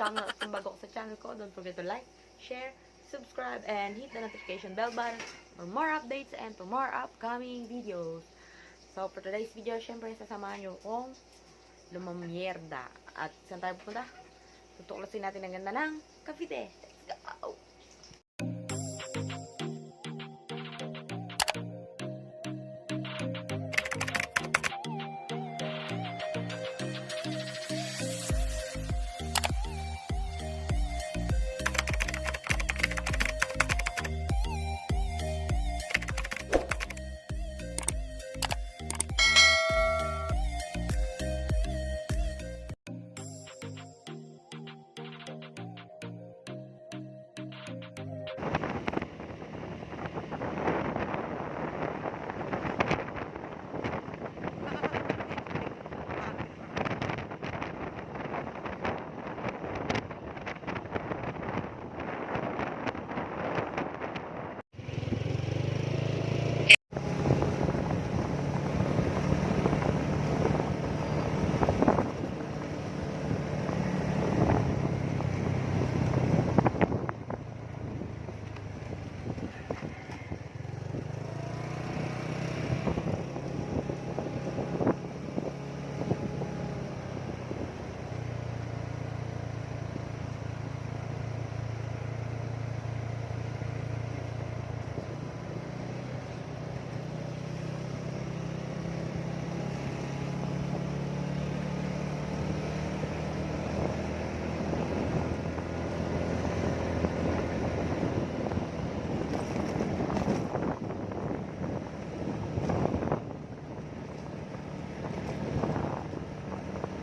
channel at bago ko sa channel ko, don't forget to like, share, subscribe, and hit the notification bell button for more updates and for more upcoming videos. So, for today's video, syempre, sasamahan nyo kong lumamierda. At saan tayo pupunta? Tutuklasin natin ang ganda ng Cavite. Let's go!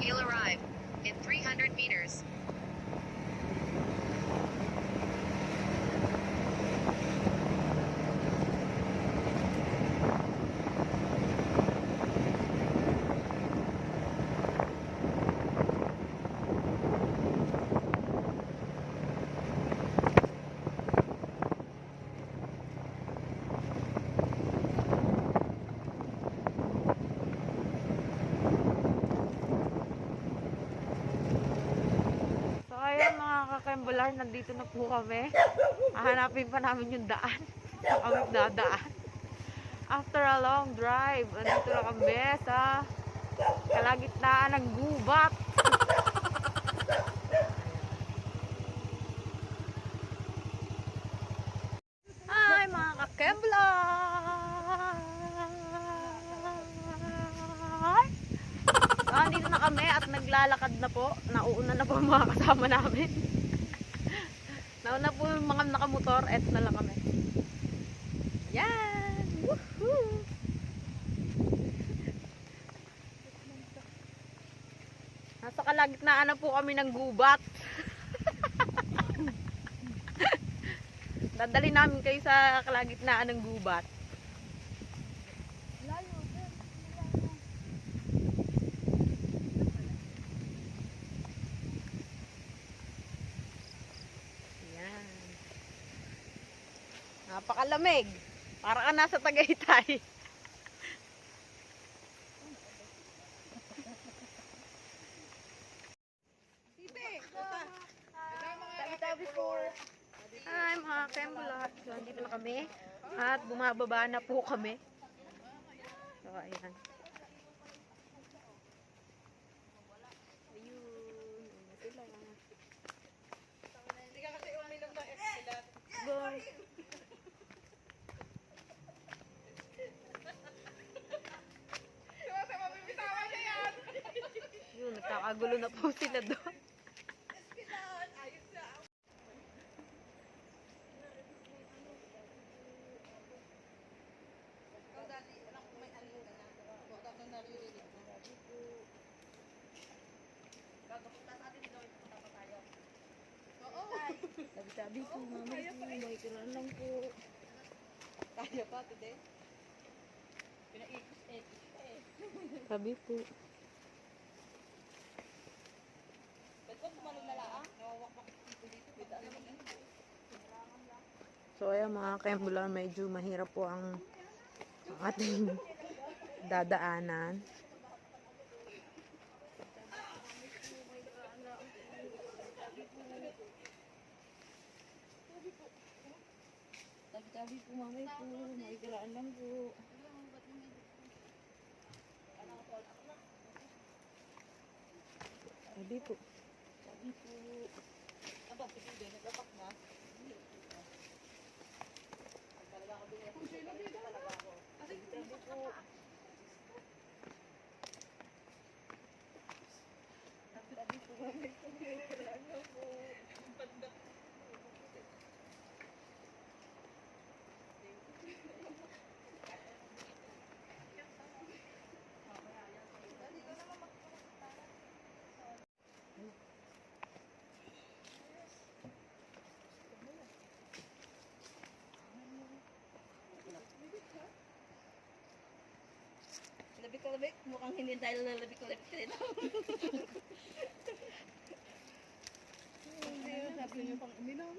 You'll arrive in 300 meters. Kakembular, nandito na po kami. Hahanapin pa namin yung daan. Saan kami dadaan. After a long drive, nandito na kami sa kalagitnaan ng gubat. Hi mga kakembular! So, andito na kami at naglalakad na po. Nauuna na po ang mga kasama namin. Nauna po yung mga nakamotor, et na lang kami. Yan! Woohoo! Nasa kalagitnaan na po kami ng gubat. Dadali namin kayo sa kalagitnaan ng gubat. Napakalamig. Para ka nasa Tagaytay. Hi mga kembular. So, andito na kami. At bumababa na po kami. So, ayan. Hindi ka kasi uminom ng exilat. Go. Yun, nagkakagulo na po sila doon. Sabi ko, mama, may kiran lang po. Kaya pa, today? Sabi po. So ayan mga kembular, medyo mahirap po ang ating dadaanan. Tabi-tabi po mamay po. Makikiraan lang po. Tabi po. Tabi po. Aba, sige din. Nagapak na. Kung sa'yo na dito talaga ako. Tabi po. Tabi po mamay po. Makikiraan lang po. Labik-labik. Mukhang hindi tayo lalabik-labik rin. Hindi yun. Sabi niyo pang uminom.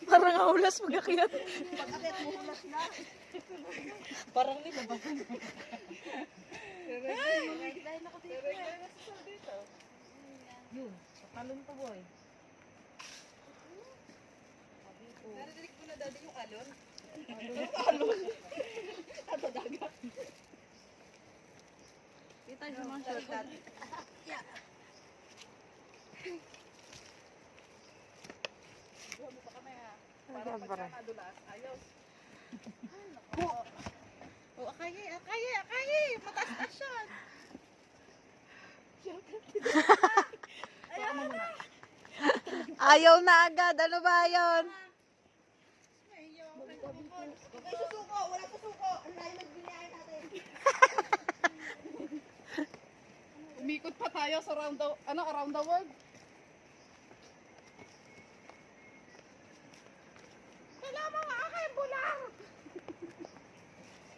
Parang aulas mag-akyat. Pag-akit mo ulas na. Parang nilabasan. Dahil nakatito na. Dito. Yun, sa talon to boy. Sabi po. Narinig mo na dati yung alon? Alon? Ato dagat. Kita yung mga shortcut. Buha mo pa kami ha. Para pagka nadulas, ayos. Ay, naku. Oh, akaye. Mataas siya. Ayaw na agad. Ano ba yun? May susuko, wala susuko. Ang layo magbinayan natin. Umikot pa tayo sa around the world. Kailangan mga akin, bulang!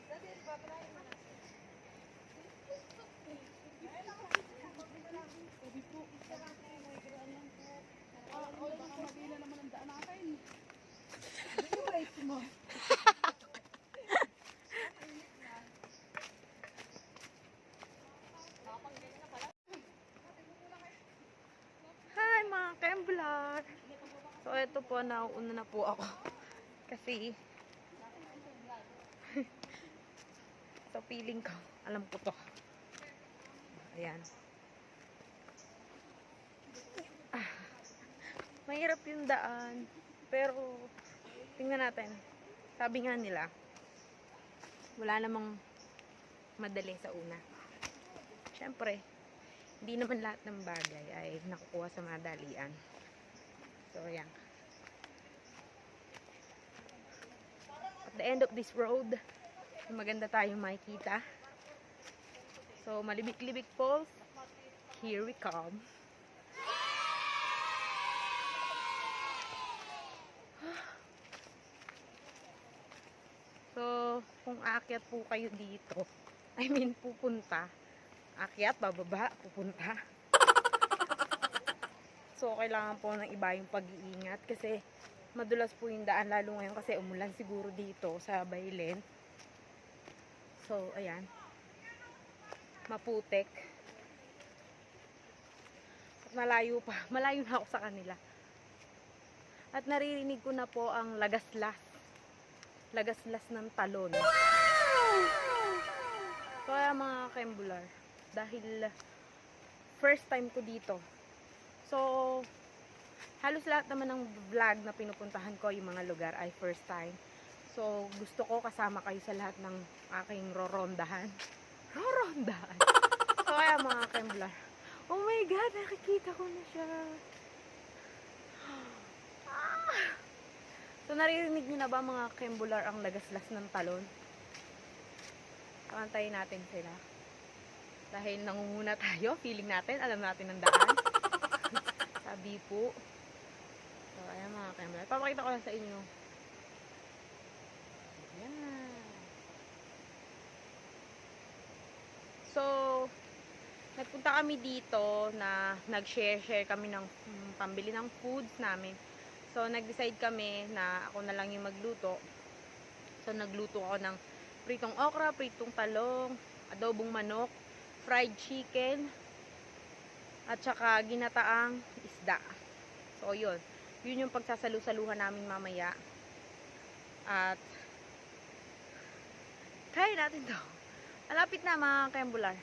Sabi po, baka mabila naman ang daan natin. Hindi yung race mo. Hi mga Kemblar! So ito po, nauuna na po ako. Kasi so feeling ko, alam ko to. Ayan. Mahirap yung daan. Pero tingnan natin. Sabi nga nila, wala namang madali sa una. Siyempre, hindi naman lahat ng bagay ay nakukuha sa madalian. So, ayan. At the end of this road, maganda tayong makikita. So, Malibik-Libik Falls. Here we come. So, kung aakyat po kayo dito, I mean, pupunta. Akyat, bababa, pupunta. So, kailangan po ng iba yung pag-iingat kasi madulas po yung daan, lalo ngayon kasi umulan siguro dito sa Baylen. So, ayan. Maputek. At malayo pa. Malayo na ako sa kanila. At naririnig ko na po ang lagaslas. Lagaslas ng talon. So, kaya mga Kembular, dahil first time ko dito. So, halos lahat naman ng vlog na pinupuntahan ko, yung mga lugar ay first time. So, gusto ko kasama kayo sa lahat ng aking rorondahan. Rorondahan! So, kaya mga Kembular, oh my God, nakikita ko na siya. So, naririnig niyo na ba mga Kembular ang lagaslas ng talon? Pakantayin natin sila. Dahil nangunguna tayo, feeling natin, alam natin ang daan. Sabi po. So, ayan mga Kembular. Papakita ko lang sa inyo. Ayan. So, nagpunta kami dito na nag-share kami ng pambili ng foods namin. So, nag-decide kami na ako na lang yung magluto. So, nagluto ako ng pritong okra, pritong talong, adobong manok, fried chicken, at saka ginataang isda. So, yun. Yun yung pagsasalu-saluhan namin mamaya. At kaya natin to. Malapit na mga kaembular.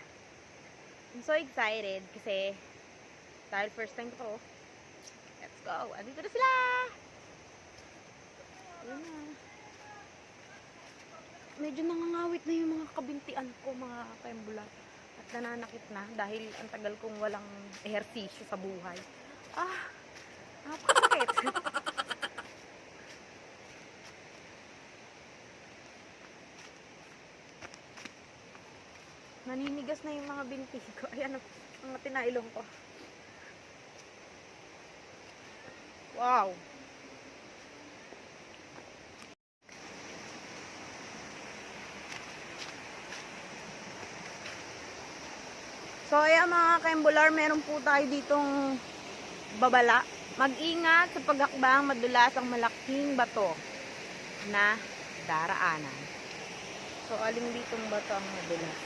I'm so excited kasi dahil first time ko to. Let's go. Andito na sila. Ayun na. Medyo nangangawit na yung mga kabintian ko mga kaembular. At nananakit na dahil ang tagal kong walang ehersisyo sa buhay. Napakasakit. Naninigas na yung mga binti ko. Ayan, mga tinailong ko. Wow! So, ayan mga kaembular, meron po tayo ditong babala. Mag-ingat sa paghakbang, madulas ang malaking bato na daraanan. So, aling ditong bato ang madulas?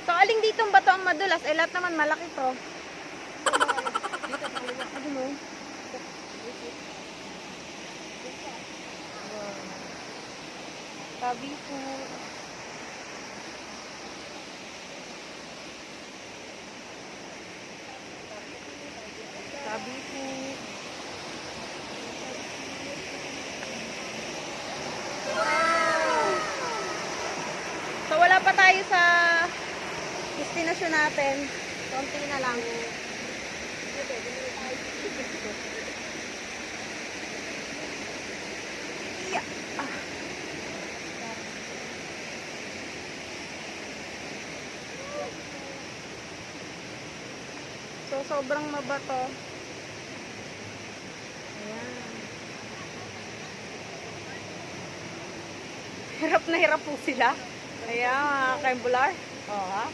So, aling ditong bato ang madulas? Eh, lahat naman malaki to. Dito sa kaliwa. Ano mo? Tabi po. Tabi po. So, wala pa tayo sa destination natin. Konti na lang. Yeah. So, sobrang mabato. Ayan. Hirap na hirap po sila. Ayan, mga kaembular. Oh, ha?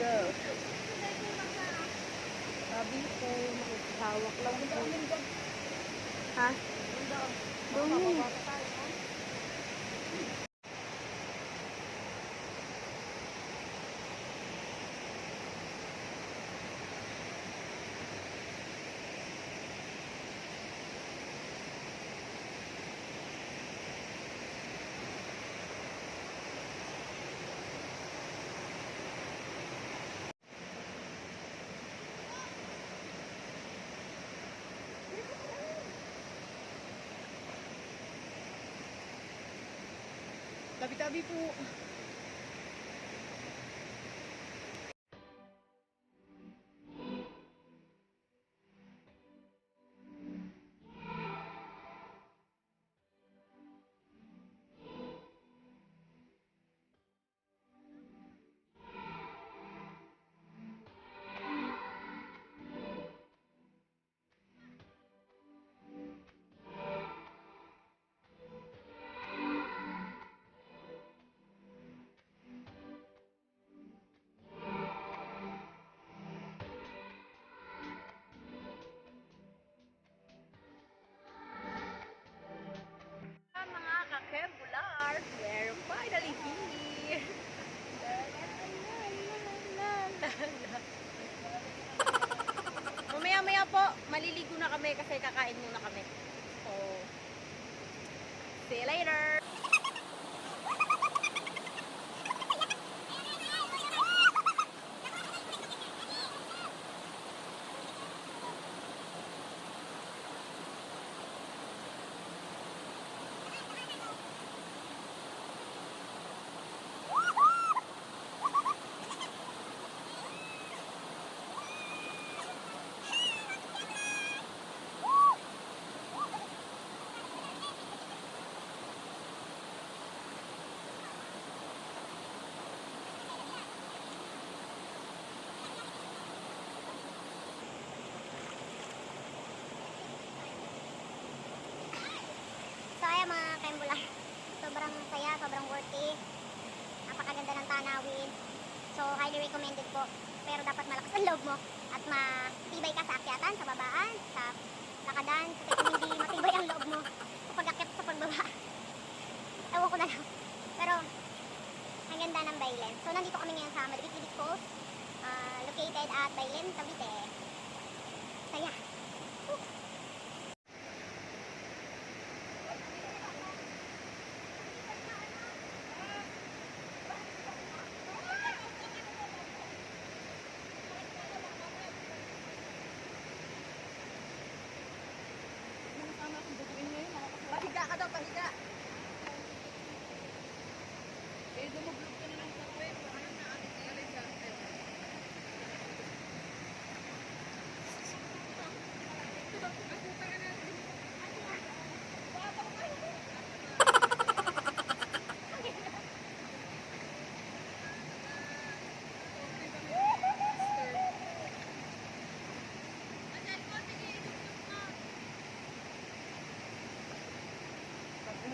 Go. Sabi ko, makikihawak lang po. Ha? Doon. Tabi-tabi po. Mga kakembular, we're finally here. Mamaya-maya po, maliligo na kami kasi kakain muna kami. So, see you later! So ayan mga kaembula, sobrang saya, sobrang worth it. Napakaganda ng tanawin. So highly recommended po. Pero dapat malakas ang loob mo at matibay ka sa akyatan, sa babaan, sa lakadan. Kasi kung hindi matibay ang loob mo sa pag-akyat sa pagbaba, ewan ko na lang. Pero ang ganda ng Baylen. So nandito kami ngayon sa Madrid Falls, located at Baylen, Cavite. Saya.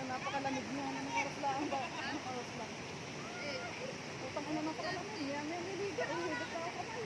Napakalamig niya. Anong oras lang ba? Anong oras lang? Utang ina napakalamig. Yan, may niliga. Hugot na ako kamay.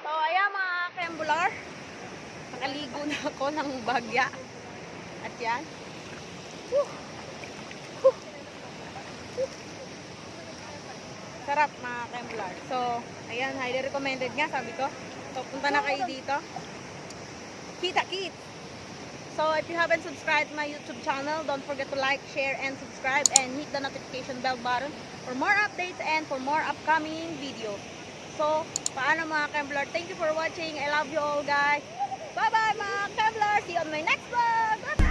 So, ayan mga kembler. Nakaligo na ako ng bagya. At yan. Whew. Whew. Whew. Sarap mga kembler. So, ayan, highly recommended nga, sabi ko. So, punta na kayo dito. Kita kit! So, if you haven't subscribed to my YouTube channel, don't forget to like, share, and subscribe, and hit the notification bell button for more updates and for more upcoming videos. So, paano mga Kembler? Thank you for watching. I love you all, guys. Bye-bye mga Kembler. See you on my next vlog. Bye-bye!